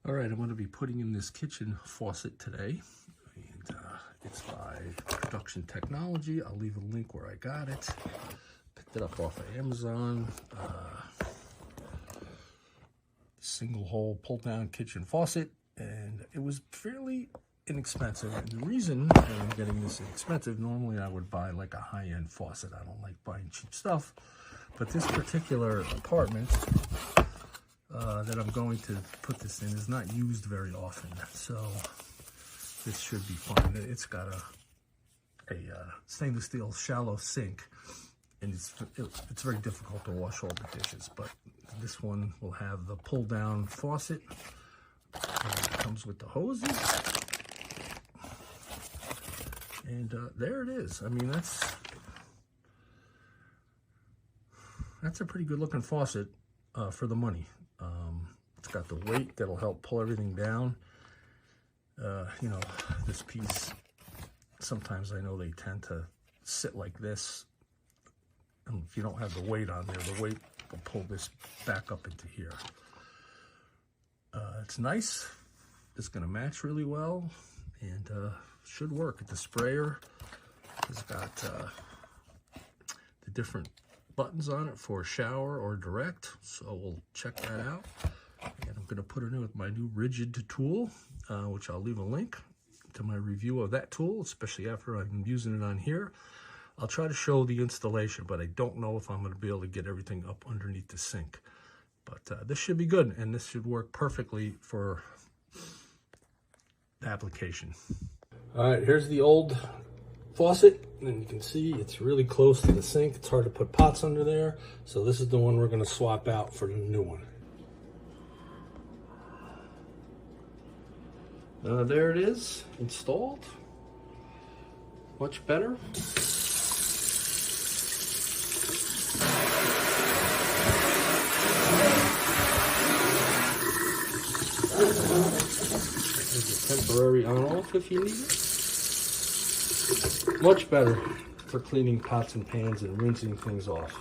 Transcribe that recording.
All right, I'm going to be putting in this kitchen faucet today, and it's by Production Technology. I'll leave a link where I got it. Picked it up off of Amazon. Single hole pull down kitchen faucet, and it was fairly inexpensive. And the reason I'm getting this inexpensive, normally I would buy like a high-end faucet. I don't like buying cheap stuff, but this particular apartment that I'm going to put this in is not used very often, so this should be fine. It's got a stainless steel shallow sink, and it's very difficult to wash all the dishes, but this one will have the pull down faucet. It comes with the hoses, and there it is. I mean, that's a pretty good looking faucet for the money. It's got the weight that'll help pull everything down. You know, this piece, sometimes I know they tend to sit like this, and if you don't have the weight on there, the weight will pull this back up into here. It's nice. It's going to match really well, and should work. The sprayer has got the different buttons on it for shower or direct, so we'll check that out. And I'm going to put it in with my new rigid tool, which I'll leave a link to my review of that tool, especially after I'm using it on here. I'll try to show the installation, but I don't know if I'm going to be able to get everything up underneath the sink. But this should be good, and this should work perfectly for the application. All right, here's the old faucet, and you can see it's really close to the sink. It's hard to put pots under there, so this is the one we're going to swap out for the new one. There it is, installed. Much better. There's a temporary on-off if you need it. Much better for cleaning pots and pans and rinsing things off.